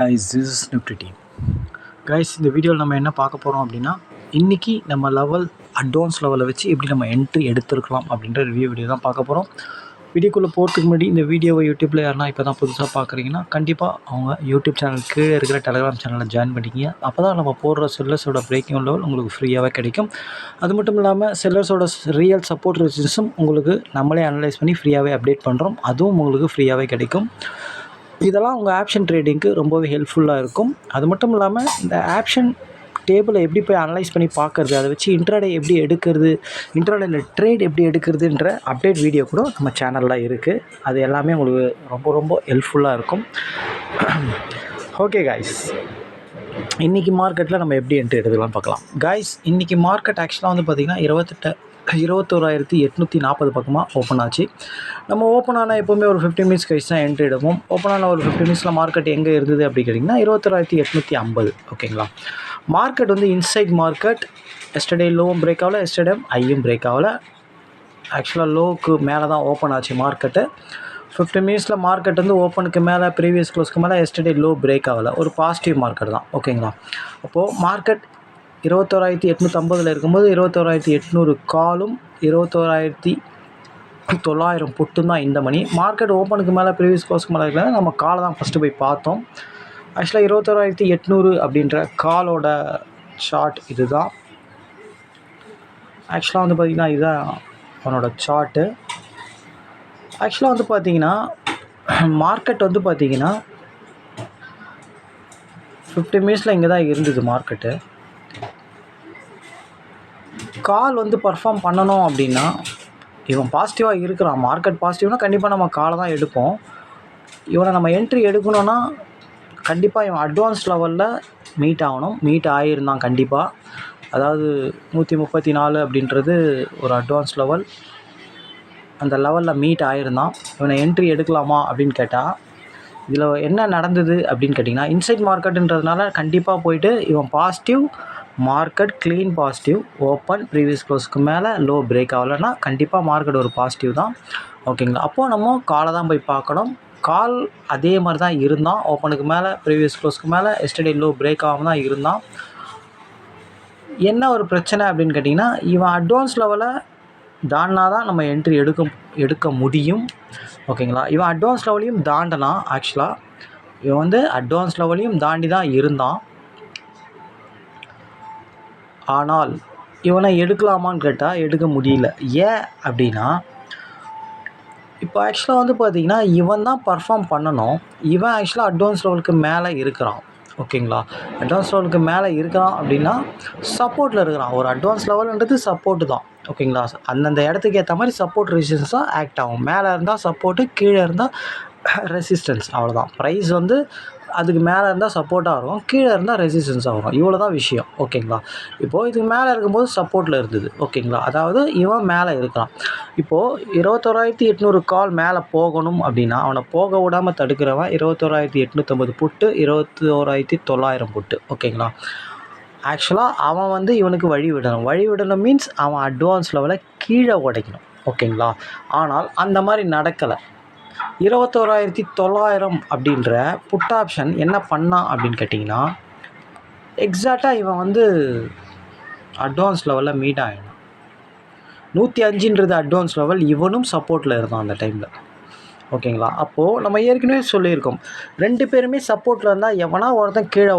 Guys this is Nifty team. Guys இந்த வீடியோவில் நம்ம என்ன பார்க்க போகிறோம் அப்படின்னா, இன்றைக்கி நம்ம அட்வான்ஸ் லெவலில் வச்சு எப்படி நம்ம என்ட்ரி எடுத்துருக்கலாம் அப்படின்ற ரிவ்யூ வீடியோ தான் பார்க்க போகிறோம். வீடியோக்குள்ளே போகிறதுக்கு முன்னாடி இந்த வீடியோவை யூடியூப்பில் யாருன்னா இப்போ தான் புதுசாக பார்க்குறீங்கன்னா கண்டிப்பாக அவங்க யூடியூப் சேனல் கீழே இருக்கிற டெலிகிராம் சேனலில் ஜாயின் பண்ணிக்கிங்க. அப்போ தான் நம்ம போடுற செல்லர்ஸோட பிரேக்கிங் லெவல் உங்களுக்கு ஃப்ரீயாகவே கிடைக்கும். அது மட்டும் இல்லாமல் செல்லர்ஸோட ரியல் சப்போர்ட் ரெசிஸ்டன்ஸும் உங்களுக்கு நம்மளே அனலைஸ் பண்ணி ஃப்ரீயாகவே அப்டேட் பண்ணுறோம். அதுவும் உங்களுக்கு ஃப்ரீயாகவே கிடைக்கும். இதெல்லாம் உங்கள் ஆப்ஷன் ட்ரேடிங்க்கு ரொம்பவே ஹெல்ப்ஃபுல்லாக இருக்கும். அது மட்டும் இல்லாமல் இந்த ஆப்ஷன் டேபிளை எப்படி போய் அனலைஸ் பண்ணி பார்க்குறது, அதை வச்சு இன்ட்ராடே எப்படி எடுக்கிறது, இன்ட்ராடேயில் ட்ரேட் எப்படி எடுக்கிறதுன்ற அப்டேட் வீடியோ கூட நம்ம சேனலில் இருக்குது. அது எல்லாமே உங்களுக்கு ரொம்ப ரொம்ப ஹெல்ப்ஃபுல்லாக இருக்கும். ஓகே காய்ஸ், இன்றைக்கி மார்க்கெட்டில் நம்ம எப்படி என்ட்ரி எடுத்துக்கலாம்னு பார்க்கலாம். காய்ஸ், இன்றைக்கி மார்க்கெட் ஆக்சுவலாக வந்து பார்த்திங்கன்னா 21,840 பக்கமாக ஓப்பன் ஆச்சு. நம்ம ஓப்பன் ஆனால் எப்போவுமே ஒரு 15 மினிட்ஸ் கழிச்சு தான் என்ட்ரி எடுப்போம். ஓப்பன் ஆன ஒரு 15 மினிட்ஸில் மார்க்கெட் எங்கே இருந்தது அப்படி கேட்டிங்கன்னா 21,850. ஓகேங்களா, மார்க்கெட் வந்து இன்சைட் மார்க்கெட். எஸ்டர்டே லோவும் பிரேக் ஆகல, எஸ்டர்டே ஐயும் பிரேக் ஆகல. ஆக்சுவலாக லோவுக்கு மேலே தான் ஓப்பன் ஆச்சு மார்க்கெட்டு. 15 மினிட்ஸில் மார்க்கெட் வந்து ஓப்பனுக்கு மேலே, ப்ரீவியஸ் க்ளோஸ்க்கு மேலே, எஸ்டர்டே லோ பிரேக் ஆகலை. ஒரு பாசிட்டிவ் மார்க்கெட் தான். ஓகேங்களா, அப்போது மார்க்கெட் 21,850 இருக்கும்போது 21,800 காலும் 21,900 புட்டும் தான் இந்த மணி. மார்க்கெட் ஓப்பனுக்கு மேலே, ப்ரீவியஸ் க்ளோஸ்க்கு மேலே இருக்கிறத நம்ம காலை தான் ஃபஸ்ட்டு போய் பார்த்தோம். ஆக்சுவலாக 21,800 அப்படின்ற காலோட சார்ட் இது தான். ஆக்சுவலாக வந்து பார்த்திங்கன்னா இதுதான் அவனோட சார்ட்டு. ஆக்சுவலாக வந்து பார்த்திங்கன்னா மார்க்கெட் வந்து பார்த்திங்கன்னா 15 மினிட்ஸில் இங்கே தான் இருந்தது மார்க்கெட்டு. கால் வந்து பர்ஃபார்ம் பண்ணணும் அப்படின்னா இவன் பாசிட்டிவாக இருக்கிறான். மார்க்கெட் பாசிட்டிவ்னால் கண்டிப்பாக நம்ம காலை தான் எடுப்போம். இவனை நம்ம என்ட்ரி எடுக்கணுன்னா கண்டிப்பாக இவன் அட்வான்ஸ் லெவலில் மீட் ஆகணும். மீட் ஆகியிருந்தான் கண்டிப்பாக. அதாவது 134 அப்படின்றது ஒரு அட்வான்ஸ் லெவல். அந்த லெவலில் மீட் ஆகியிருந்தான். இவனை என்ட்ரி எடுக்கலாமா அப்படின்னு கேட்டால், இதில் என்ன நடந்தது அப்படின்னு கேட்டிங்கன்னா, இன்சைட் மார்க்கெட்டுன்றதுனால கண்டிப்பாக போயிட்டு இவன் positive market, clean positive, open previous க்ளோஸ்க்கு மேலே லோ பிரேக் ஆகலைன்னா கண்டிப்பாக மார்க்கெட் ஒரு பாசிட்டிவ் தான். ஓகேங்களா, அப்போது நம்ம காலை தான் போய் பார்க்கணும். கால் அதே மாதிரி தான் இருந்தான். ஓப்பனுக்கு மேலே, ப்ரீவியஸ் க்ளோஸ்க்கு மேலே, எஸ்டர்டே லோ பிரேக் ஆகாமல் தான் இருந்தான். என்ன ஒரு பிரச்சனை அப்படின்னு கேட்டிங்கன்னா, இவன் அட்வான்ஸ் லெவலை தாண்டினா தான் நம்ம என்ட்ரி எடுக்க முடியும். ஓகேங்களா, இவன் அட்வான்ஸ் லெவலையும் தாண்டினா, ஆக்சுவலாக இவன் வந்து அட்வான்ஸ் லெவலையும் தாண்டி தான் இருந்தான். ஆனால் இவனை எடுக்கலாமான்னு கேட்டால் எடுக்க முடியல. ஏன் அப்படின்னா, இப்போ ஆக்சுவலாக வந்து பார்த்திங்கன்னா இவன் தான் பர்ஃபார்ம் பண்ணணும். இவன் ஆக்சுவலாக அட்வான்ஸ் லெவலுக்கு மேலே இருக்கிறான். ஓகேங்களா, அட்வான்ஸ் லெவலுக்கு மேலே இருக்கிறான் அப்படின்னா சப்போர்ட்டில் இருக்கிறான். ஒரு அட்வான்ஸ் லெவல்ன்றது சப்போர்ட்டு தான். ஓகேங்களா, அந்தந்த இடத்துக்கு ஏற்ற மாதிரி சப்போர்ட் ரெசிஸ்டன்ஸாக ஆக்ட் ஆகும். மேலே இருந்தால் சப்போர்ட்டு, கீழே இருந்தால் ரெசிஸ்டன்ஸ். அவ்வளோதான். ப்ரைஸ் வந்து அதுக்கு மேலே இருந்தால் சப்போர்ட்டாக இருக்கும், கீழே இருந்தால் ரெசிஸ்டன்ஸாக வரும். இவ்வளோ தான் விஷயம். ஓகேங்களா, இப்போது இதுக்கு மேலே இருக்கும்போது சப்போர்ட்டில் இருந்தது. ஓகேங்களா, அதாவது இவன் மேலே இருக்கான். இப்போது 21,800 கால் மேலே போகணும் அப்படின்னா அவனை போக விடாமல் தடுக்கிறவன் 21,850 புட்டு, 21,900 புட்டு. ஓகேங்களா, ஆக்சுவலாக அவன் வந்து இவனுக்கு வழி விடணும் மீன்ஸ் அவன் அட்வான்ஸ் லெவலை கீழே உடைக்கணும். ஓகேங்களா, ஆனால் அந்த மாதிரி நடக்கலை. 21,900 அப்படின்ற புட் ஆப்ஷன் என்ன பண்ணான் அப்படின்னு கேட்டிங்கன்னா, எக்ஸாக்டாக இவன் வந்து அட்வான்ஸ் லெவலில் மீட் ஆகிடும். 105ன்றது அட்வான்ஸ் லெவல். இவனும் சப்போர்ட்டில் இருந்தான் அந்த டைமில். ஓகேங்களா, அப்போது நம்ம ஏற்கனவே சொல்லியிருக்கோம், 2 பேருமே சப்போர்ட்டில் இருந்தால் எவனா ஒருத்தன் கீழே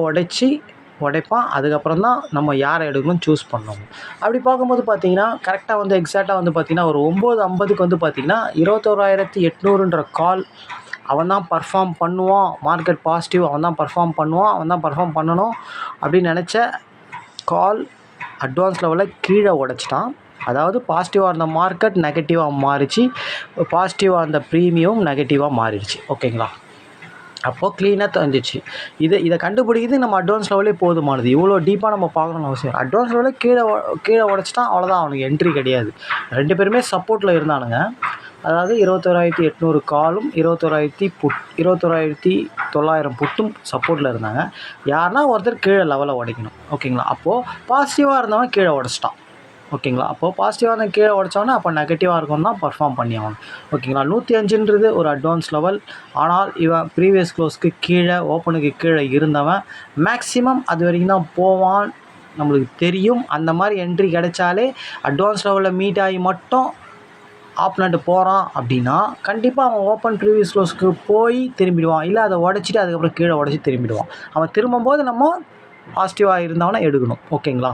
உடைப்பான். அதுக்கப்புறம் தான் நம்ம யாரை எடுக்கணும்னு சூஸ் பண்ணணும். அப்படி பார்க்கும்போது பார்த்திங்கன்னா கரெக்டாக வந்து எக்ஸாக்டாக வந்து பார்த்திங்கன்னா ஒரு 9:50க்கு வந்து பார்த்திங்கன்னா 21,800ன்ற கால் அவன் தான் பர்ஃபார்ம் பண்ணுவான். மார்க்கெட் பாசிட்டிவ், அவன் தான் பர்ஃபார்ம் பண்ணுவான், அவன் தான் பர்ஃபார்ம் பண்ணணும் அப்படின்னு நினச்ச கால் அட்வான்ஸ் லெவலில் கீழே உடைச்சிட்டான். அதாவது பாசிட்டிவாக இருந்த மார்க்கெட் நெகட்டிவாக மாறிச்சு, பாசிட்டிவாக இருந்த ப்ரீமியம் நெகட்டிவாக மாறிடுச்சு. ஓகேங்களா, அப்போது க்ளீனாக தெரிஞ்சிச்சு. இதை கண்டுபிடிக்கிறது நம்ம அட்வான்ஸ் லெவலே போதுமானது. இவ்வளோ டீப்பாக நம்ம பார்க்கணும்னு அவசியம். அட்வான்ஸ் லெவலே கீழே உடச்சிட்டான், அவ்வளோதான், அவனுக்கு என்ட்ரி கிடையாது. 2 பேருமே சப்போர்ட்டில் இருந்தானுங்க. அதாவது 21,800 காலும் 21,900 புட்டும் சப்போர்ட்டில் இருந்தாங்க. யாருன்னா ஒருத்தர் கீழே லெவலை உடைக்கணும். ஓகேங்களா, அப்போது பாசிட்டிவாக இருந்தவன் கீழே உடச்சிட்டான். ஓகேங்களா. அப்போது பாசிட்டிவாக தான் கீழே உடச்சோன்னா அப்போ நெகட்டிவாக இருக்கும் தான் பர்ஃபார்ம் பண்ணி ஆகணும். ஓகேங்களா. 105ன்றது ஒரு அட்வான்ஸ் லெவல். ஆனால் இவன் ப்ரீவியஸ் க்ளோஸ்க்கு கீழே ஓப்பனுக்கு கீழே இருந்தவன் மேக்ஸிமம் அது வரைக்கும் தான் போவான் நம்மளுக்கு தெரியும். அந்த மாதிரி என்ட்ரி கிடைச்சாலே அட்வான்ஸ் லெவலில் மீட் ஆகி மட்டும் ஆப்பனண்ட் போகிறான் அப்படின்னா கண்டிப்பாக அவன் ஓப்பன் ப்ரீவியஸ் க்ளோஸ்க்கு போய் திரும்பிடுவான். இல்லை அதை உடச்சிட்டு அதுக்கப்புறம் கீழே உடச்சி திரும்பிடுவான். அவன் திரும்பும்போது நம்ம பாசிட்டிவாக இருந்தவனை எடுக்கணும். ஓகேங்களா.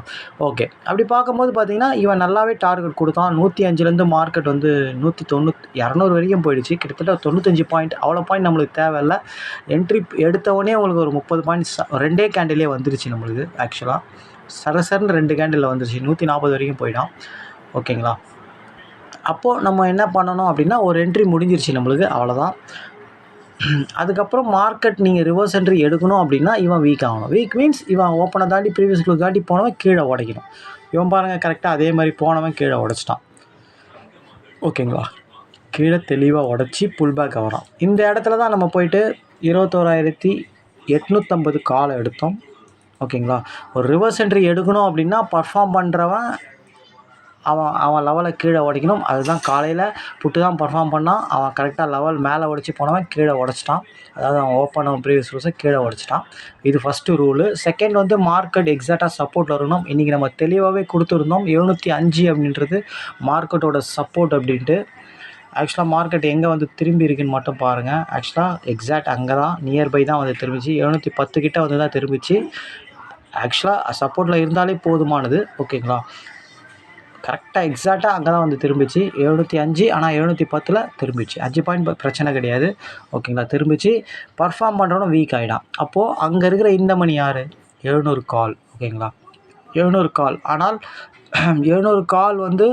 ஓகே, அப்படி பார்க்கும்போது பார்த்தீங்கன்னா இவன் நல்லாவே டார்கெட் கொடுத்தான். 105லேருந்து மார்க்கெட் வந்து 200 வரைக்கும் போயிடுச்சு. கிட்டத்தட்ட 95 பாயிண்ட். அவ்வளோ பாயிண்ட் நம்மளுக்கு தேவையில்லை. என்ட்ரி எடுத்தவொடனே உங்களுக்கு ஒரு 30 பாயிண்ட்ஸ் 2 கேண்டிலே வந்துருச்சு நம்மளுக்கு. ஆக்சுவலாக சரசரன்னு 2 கேண்டில் வந்துருச்சு. 140 வரைக்கும் போயிடும். ஓகேங்களா. அப்போது நம்ம என்ன பண்ணணும் அப்படின்னா ஒரு என்ட்ரி முடிஞ்சிருச்சு நம்மளுக்கு, அவ்வளோதான். அதுக்கப்புறம் மார்க்கெட் நீங்கள் ரிவர்ஸ் என்ட்ரி எடுக்கணும் அப்படின்னா இவன் வீக் ஆகணும். வீக் மீன்ஸ் இவன் ஓப்பனை தாண்டி ப்ரீவியஸ் க்ளோஸ் தாண்டி போனவன் கீழே உடைக்கணும். இவன் பாருங்கள் கரெக்டாக அதே மாதிரி போனவன் கீழே உடைச்சிட்டான். ஓகேங்களா. கீழே தெளிவாக உடச்சி புல் பேக் ஆகிறான். இந்த இடத்துல தான் நம்ம போயிட்டு 21,850 காலை எடுத்தோம். ஓகேங்களா. ஒரு ரிவர்ஸ் என்ட்ரி எடுக்கணும் அப்படின்னா பர்ஃபார்ம் பண்ணுறவன் அவன் லெவலை கீழே உடைக்கணும். அதுதான் காலையில் புட்டு தான் பர்ஃபார்ம் பண்ணான். அவன் கரெக்டாக லெவல் மேலே உடச்சி போனவன் கீழே உடச்சிட்டான். அதாவது அவன் ஓப்பன் ப்ரீவியஸ் க்ளோஸை கீழே உடச்சிட்டான். இது ஃபஸ்ட்டு ரூலு. செகண்ட் வந்து மார்க்கெட் எக்ஸாக்டாக சப்போர்ட் வரணும். இன்றைக்கி நம்ம தெளிவாகவே கொடுத்துருந்தோம் 705 அப்படின்றது மார்க்கெட்டோட சப்போர்ட் அப்படின்ட்டு. ஆக்சுவலாக மார்க்கெட் எங்கே வந்து திரும்பி இருக்குன்னு மட்டும் பாருங்கள். ஆக்சுவலாக எக்ஸாக்ட் அங்கே தான் நியர்பை தான் வந்து திரும்பிச்சு. 710 கிட்டே வந்து தான் திரும்பிச்சு. ஆக்சுவலாக சப்போர்ட்டில் இருந்தாலே போதுமானது. ஓகேங்களா. கரெக்டாக எக்ஸாக்டாக அங்கே தான் வந்து திரும்பிச்சு. 705 ஆனால் 710 திரும்பிச்சு. 5 பாயிண்ட் பிரச்சனை கிடையாது. ஓகேங்களா. திரும்பிச்சு. பர்ஃபார்ம் பண்ணுறவனும் வீக் ஆகிடான். அப்போது அங்கே இருக்கிற இந்த மணி யார்? 700 கால். ஓகேங்களா. 700 கால். ஆனால் 700 கால் வந்து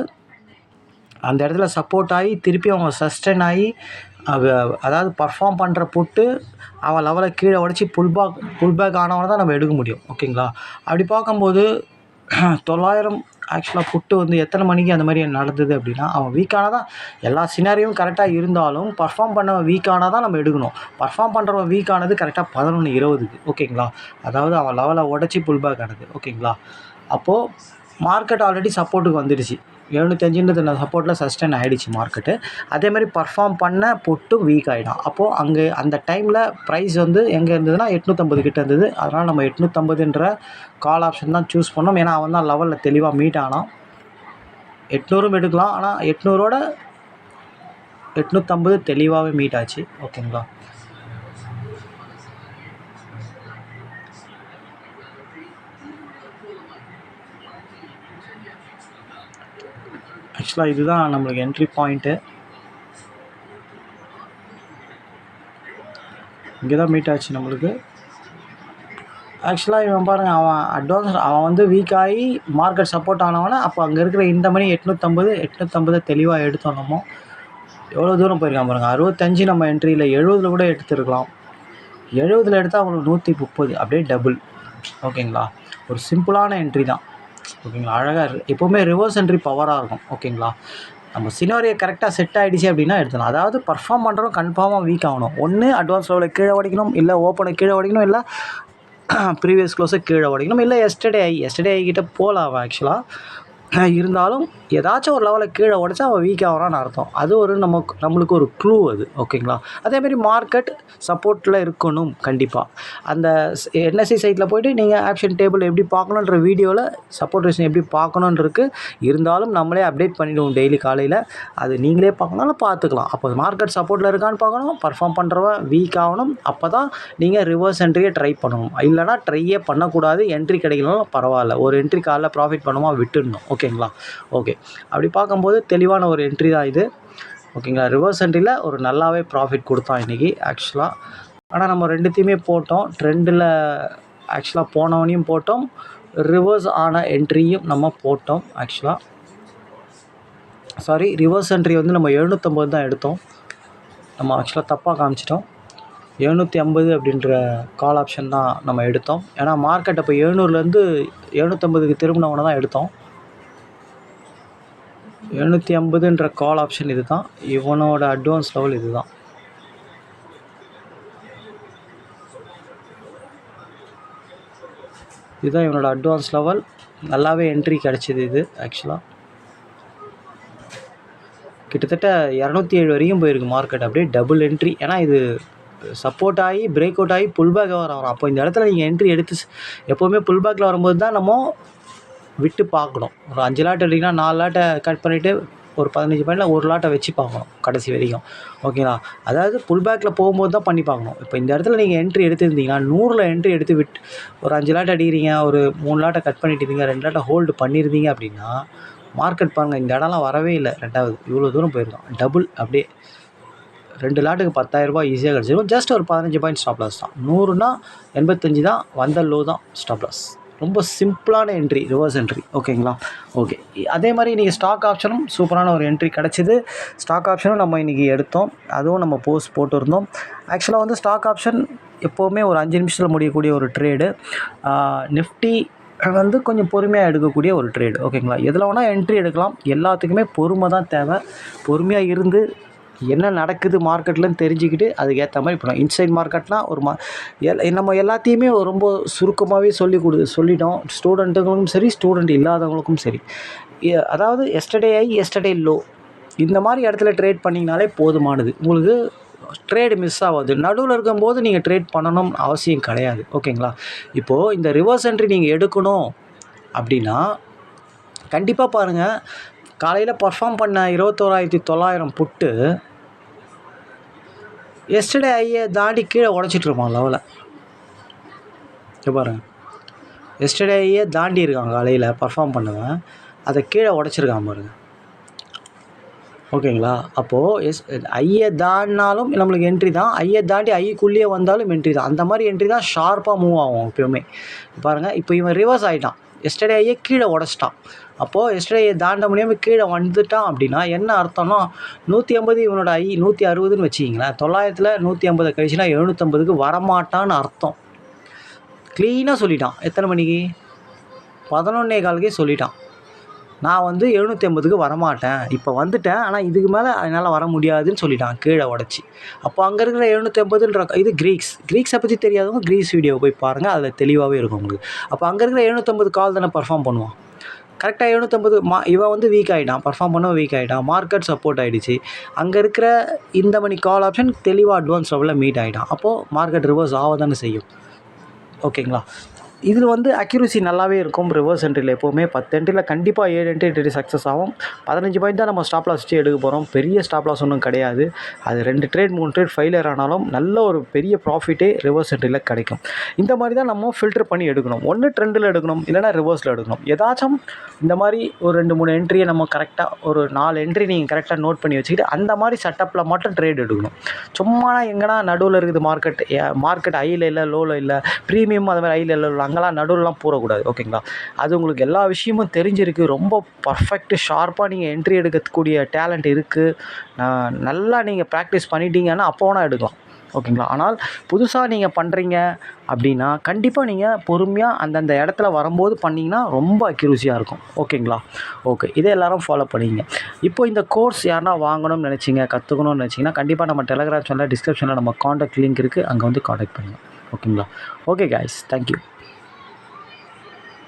அந்த இடத்துல சப்போர்ட் ஆகி திருப்பி அவங்க சஸ்டெயின் ஆகி அதாவது பர்ஃபார்ம் பண்ணுற போட்டு அவன் லெவலை கீழே உடச்சி புல் பேக் ஆனவனை தான் நம்ம எடுக்க முடியும். ஓகேங்களா. அப்படி பார்க்கும்போது 900 ஆக்சுவலாக புட்டு வந்து எத்தனை மணிக்கு அந்த மாதிரி நடந்தது அப்படின்னா அவன் வீக்கானால் தான் எல்லா சினாரியும் கரெக்டாக இருந்தாலும் பர்ஃபார்ம் பண்ணவன் வீக்கானால் தான் நம்ம எடுக்கணும். பர்ஃபார்ம் பண்ணுறவன் வீக்கானது கரெக்டாக 11:20க்கு. ஓகேங்களா. அதாவது அவன் லெவலை உடச்சி புல் பேக் ஆனது. ஓகேங்களா. அப்போது மார்க்கெட் ஆல்ரெடி சப்போர்ட்டுக்கு வந்துடுச்சு. 705 சப்போர்ட்டில் சஸ்டெயின் ஆகிடுச்சு மார்க்கெட்டு. அதேமாதிரி பர்ஃபார்ம் பண்ண பொட்டு வீக் ஆகிடும். அப்போது அங்கே அந்த டைமில் ப்ரைஸ் வந்து எங்கே இருந்ததுன்னா 850 கிட்டே இருந்தது. அதனால் நம்ம 850ன்ற கால் ஆப்ஷன் தான் சூஸ் பண்ணோம். ஏன்னா அவன் தான் லெவலில் தெளிவாக மீட் ஆனான். 800 எடுக்கலாம். ஆனால் 800ஓட 850 தெளிவாகவே மீட் ஆச்சு. ஓகேங்களா. ஆக்சுவலாக இதுதான் நம்மளுக்கு என்ட்ரி பாயிண்ட்டு. இங்கே தான் மீட் ஆச்சு நம்மளுக்கு. ஆக்சுவலாக இவன் பாருங்கள் அவன் வந்து வீக் ஆகி மார்க்கெட் சப்போர்ட் ஆனவனே அப்போ அங்கே இருக்கிற இந்த மணி 850 தெளிவாக எடுத்தோம். நம்ம எவ்வளோ தூரம் போயிருக்கான் பாருங்கள். 65 நம்ம என்ட்ரியில் 70 கூட எடுத்துருக்கலாம். 70 எடுத்தால் அவங்களுக்கு 130 அப்படியே டபுள். ஓகேங்களா. ஒரு சிம்பிளான என்ட்ரி தான். ஓகேங்களா. அழகாக எப்போவுமே ரிவர்ஸ் என்ட்ரி பவராக இருக்கும். ஓகேங்களா. நம்ம சினாரியோ கரெக்டாக செட் ஆகிடுச்சு அப்படின்னா எடுத்துக்கலாம். அதாவது பர்ஃபார்ம் பண்ணுறோம் கன்ஃபார்மாக வீக் ஆகணும். ஒன்று அட்வான்ஸ் லெவலில் கீழே உடைக்கணும், இல்லை ஓப்பனை கீழே உடைக்கணும், இல்லை ப்ரீவியஸ் க்ளோஸை கீழே உடைக்கணும், இல்லை எஸ்டர்டே ஆகிக்கிட்ட போகலாம் அவன் ஆக்சுவலாக. இருந்தாலும் ஏதாச்சும் ஒரு லெவலில் கீழே உடச்சா அவன் வீக் ஆகிறான்னு அர்த்தம். அது ஒரு நம்மளுக்கு ஒரு க்ளூ அது. ஓகேங்களா. அதேமாதிரி மார்க்கெட் சப்போர்ட்டில் இருக்கணும் கண்டிப்பாக. அந்த என்எஸ்சி சைட்டில் போய்ட்டு நீங்கள் ஆப்ஷன் டேபிள் எப்படி பார்க்கணுன்ற வீடியோவில் சப்போர்ட் ரேஷன் எப்படி பார்க்கணுன்றிருக்கு. இருந்தாலும் நம்மளே அப்டேட் பண்ணிவிடுவோம் டெய்லி காலையில். அது நீங்களே பார்க்கணும்னாலும் பார்த்துக்கலாம். அப்போ மார்க்கெட் சப்போர்ட்டில் இருக்கான்னு பார்க்கணும், பர்ஃபார்ம் பண்ணுறவன் வீக் ஆகணும். அப்போ தான் நீங்கள் ரிவர்ஸ் என்ட்ரியை ட்ரை பண்ணணும். இல்லைனா ட்ரையே பண்ணக்கூடாது. என்ட்ரி கிடைக்கலனாலும் பரவாயில்ல. ஒரு என்ட்ரி காலைல ப்ராஃபிட் பண்ணுமா விட்டுடணும். ஓகேங்களா. ஓகே, அப்படி பார்க்கும்போது தெளிவான ஒரு என்ட்ரி தான் இது. ஓகேங்களா. ரிவர்ஸ் என்ட்ரியில் ஒரு நல்லாவே ப்ராஃபிட் கொடுத்தான் இன்றைக்கி ஆக்சுவலாக. ஆனால் நம்ம ரெண்டுத்தையுமே போட்டோம். ட்ரெண்டில் ஆக்சுவலாக போனவனையும் போட்டோம், ரிவர்ஸ் ஆன என்ட்ரியும் நம்ம போட்டோம். ஆக்சுவலாக ரிவர்ஸ் என்ட்ரி வந்து நம்ம 750 தான் எடுத்தோம். நம்ம ஆக்சுவலாக தப்பாக காமிச்சிட்டோம். 750 அப்படின்ற கால் ஆப்ஷன் தான் நம்ம எடுத்தோம். ஏன்னா மார்க்கெட் அப்போ 700லேருந்து 750க்கு திரும்பினவனை தான் எடுத்தோம். 750ன்ற கால் ஆப்ஷன் இது தான். இவனோட அட்வான்ஸ் லெவல் இது தான். இதுதான் இவனோட அட்வான்ஸ் லெவல். நல்லாவே என்ட்ரி கிடச்சிது இது. ஆக்சுவலாக கிட்டத்தட்ட 207 வரைக்கும் போயிருக்கு மார்க்கெட். அப்படியே டபுள் என்ட்ரி. ஏன்னா இது சப்போர்ட் ஆகி பிரேக் அவுட் ஆகி புல் பேக் வரும். அப்போ இந்த இடத்துல நீங்கள் என்ட்ரி எடுத்து எப்போவுமே புல் பேக்கில் வரும்போது தான் நம்ம விட்டு பார்க்கணும். ஒரு 5 லாட் எடுத்திங்கன்னா 4 லாட்டை கட் பண்ணிவிட்டு ஒரு 15 பாயிண்டில் ஒரு லாட்டை வச்சு பார்க்கணும் கடைசி வரைக்கும். ஓகேங்களா? அதாவது புல் பேக்கில் போகும்போது தான் பண்ணி பார்க்கணும். இப்போ இந்த இடத்துல நீங்கள் என்ட்ரி எடுத்துருந்தீங்கன்னா 100ல் என்ட்ரி எடுத்து விட்டு ஒரு 5 லாட் அடிக்கிறீங்க, ஒரு 3 லாட்டை கட் பண்ணிட்டீங்க, 2 லாட்டை ஹோல்டு பண்ணியிருந்தீங்க அப்படின்னா மார்க்கெட் பாருங்கள், இந்த இடம்லாம் வரவே இல்லை. ரெண்டாவது இவ்வளோ தூரம் போயிருக்கோம். டபுள் அப்படியே 2 லாட்டுக்கு 10,000 ஈஸியாக கிடச்சிருக்கும். ஜஸ்ட் ஒரு 15 பாயிண்ட் ஸ்டாப் லாஸ் தான். 100னா 85 தான், வந்த லோ தான் ஸ்டாப் லாஸ். ரொம்ப சிம்பிளான என்ட்ரி, ரிவர்ஸ் என்ட்ரி. ஓகேங்களா? ஓகே. அதே மாதிரி இன்றைக்கி ஸ்டாக் ஆப்ஷனும் சூப்பரான ஒரு என்ட்ரி கிடச்சிது. ஸ்டாக் ஆப்ஷனும் நம்ம இன்றைக்கி எடுத்தோம். அதுவும் நம்ம போஸ்ட் போட்டிருந்தோம். ஆக்சுவலாக வந்து ஸ்டாக் ஆப்ஷன் எப்போவுமே ஒரு 5 நிமிஷத்தில் முடியக்கூடிய ஒரு ட்ரேடு. நிஃப்டி வந்து கொஞ்சம் பொறுமையாக எடுக்கக்கூடிய ஒரு ட்ரேடு. ஓகேங்களா? எதில் வேணால் என்ட்ரி எடுக்கலாம். எல்லாத்துக்குமே பொறுமை தான் தேவை. பொறுமையாக இருந்து என்ன நடக்குது மார்க்கெட்லன்னு தெரிஞ்சுக்கிட்டு அதுக்கேற்ற மாதிரி பண்ணலாம். இன்சைட் மார்க்கெட்னால் ஒரு நம்ம எல்லாத்தையுமே ரொம்ப சுருக்கமாகவே சொல்லிட்டோம். ஸ்டூடெண்ட்டுங்களுக்கும் சரி, ஸ்டூடெண்ட் இல்லாதவங்களுக்கும் சரி. அதாவது எஸ்டர்டே ஹை, எஸ்டர்டே லோ, இந்த மாதிரி இடத்துல ட்ரேட் பண்ணிங்கனாலே போதுமானது. உங்களுக்கு ட்ரேடு மிஸ் ஆகாது. நடுவில் இருக்கும்போது நீங்கள் ட்ரேட் பண்ணணும்னு அவசியம் கிடையாது. ஓகேங்களா? இப்போது இந்த ரிவர்ஸ் என்ட்ரி நீங்கள் எடுக்கணும் அப்படின்னா கண்டிப்பாக பாருங்கள், காலையில் பர்ஃபார்ம் பண்ண 21,900 புட்டு எஸ்டர்டே ஐயை தாண்டி கீழே உடச்சிட்ருப்பான் லெவலை. பாருங்கள், எஸ்டர்டே ஐயே தாண்டி இருக்கான் காலையில் பர்ஃபார்ம் பண்ணுவேன், அதை கீழே உடச்சிருக்கான் பாருங்கள். ஓகேங்களா? அப்போது ஐயை தாண்டினாலும் நம்மளுக்கு என்ட்ரி தான், ஐயை தாண்டி ஐக்குள்ளேயே வந்தாலும் என்ட்ரி தான். அந்த மாதிரி என்ட்ரி தான் ஷார்ப்பாக மூவ் ஆகும் எப்போயுமே. பாருங்கள், இப்போ இவன் ரிவர்ஸ் ஆகிட்டான், எஸ்டர்டே ஐயே கீழே உடச்சிட்டான். அப்போது எஸ்டர்டே தாண்ட முடியாமல் கீழே வந்துட்டான் அப்படின்னா என்ன அர்த்தம்னா 150 இவனோட 160ன்னு வச்சுக்கிங்களேன். 900ல் 150 கழிச்சுனா 750க்கு வரமாட்டான்னு அர்த்தம். க்ளீனாக சொல்லிட்டான். எத்தனை மணிக்கு? 11:15க்கே சொல்லிட்டான். நான் வந்து 750க்கு வரமாட்டேன், இப்போ வந்துட்டேன், ஆனால் இதுக்கு மேலே அதனால் வர முடியாதுன்னு சொல்லிட்டான் கீழே உடச்சி. அப்போ அங்கே இருக்கிற 750ன்ற இது க்ரீக்ஸை பற்றி தெரியாதவங்க க்ரீக்ஸ் வீடியோவை போய் பாருங்கள், அதில் தெளிவாகவே இருக்கும் உங்களுக்கு. அப்போ அங்கே இருக்கிற 750 கால் தானே பர்ஃபார்ம் பண்ணுவான். கரெக்டாக 750 இவன் வந்து வீக் ஆகிட்டான், பர்ஃபார்ம் பண்ண வீக் ஆகிட்டான், மார்க்கெட் சப்போர்ட் ஆகிடுச்சு. அங்கே இருக்கிற இந்த மணி கால் ஆப்ஷன் தெளிவாக அட்வான்ஸ் லெவலில் மீட் ஆகிட்டான். அப்போது மார்க்கெட் ரிவர்ஸ் ஆக தானே செய்யும். ஓகேங்களா? இதில் வந்து அக்யூரசி நல்லாவே இருக்கும். ரிவர்ஸ் என்ட்ரியில் எப்போவுமே 10 என்ட்ரியில் கண்டிப்பாக 7 என்ட்ரி சக்ஸஸ் ஆகும். 15 பாயிண்ட் தான் நம்ம ஸ்டாப் லாஸ் வச்சு எடுக்க போகிறோம். பெரிய ஸ்டாப் லாஸ் ஒன்றும் கிடையாது. அது 2 ட்ரேட் 3 ட்ரேட் ஃபெயிலியர் ஆனாலும் நல்ல ஒரு பெரிய ப்ராஃபிட்டே ரிவர்ஸ் என்ட்ரியில் கிடைக்கும். இந்த மாதிரி தான் நம்ம ஃபில்டர் பண்ணி எடுக்கணும். ஒன்று ட்ரெண்டில் எடுக்கணும், இல்லைனா ரிவர்ஸில் எடுக்கணும். ஏதாச்சும் இந்த மாதிரி ஒரு 2-3 என்ட்ரியை நம்ம கரெக்டாக ஒரு 4 என்ட்ரி நீங்கள் கரெக்டாக நோட் பண்ணி வச்சுக்கிட்டு அந்த மாதிரி செட்டப்பில் மட்டும் ட்ரேட் எடுக்கணும். சும்மா எங்கன்னா நடுவில் இருக்குது மார்க்கெட் ஹையில் இல்லை, லோவில் இல்லை, ப்ரீமியம் அது மாதிரி ஹையில் இல்லை, அங்கெல்லாம் நடுவில்லாம் போடக்கூடாது. ஓகேங்களா? அது உங்களுக்கு எல்லா விஷயமும் தெரிஞ்சிருக்கு. ரொம்ப பர்ஃபெக்ட்டு ஷார்ப்பாக நீங்கள் என்ட்ரி எடுக்கக்கூடிய டேலண்ட் இருக்குது. நல்லா நீங்கள் ப்ராக்டிஸ் பண்ணிட்டீங்கன்னா அப்போ வேணால் எடுக்கலாம். ஓகேங்களா? ஆனால் புதுசாக நீங்கள் பண்ணுறீங்க அப்படின்னா கண்டிப்பாக நீங்கள் பொறுமையாக அந்தந்த இடத்துல வரும்போது பண்ணிங்கன்னா ரொம்ப அக்யூரஸியாக இருக்கும். ஓகேங்களா? ஓகே, இதை எல்லோரும் ஃபாலோ பண்ணிங்க. இப்போ இந்த கோர்ஸ் யாருன்னா வாங்கணும்னு நினச்சிங்க, கற்றுக்கணும்னு நினச்சிங்கன்னா கண்டிப்பாக நம்ம டெலகிராம் சேனலில் டிஸ்கிரிப்ஷனில் நம்ம காண்டாக்ட் லிங்க் இருக்குது, அங்கே வந்து காண்டாக்ட் பண்ணுங்கள். ஓகேங்களா? Okay guys, thank you.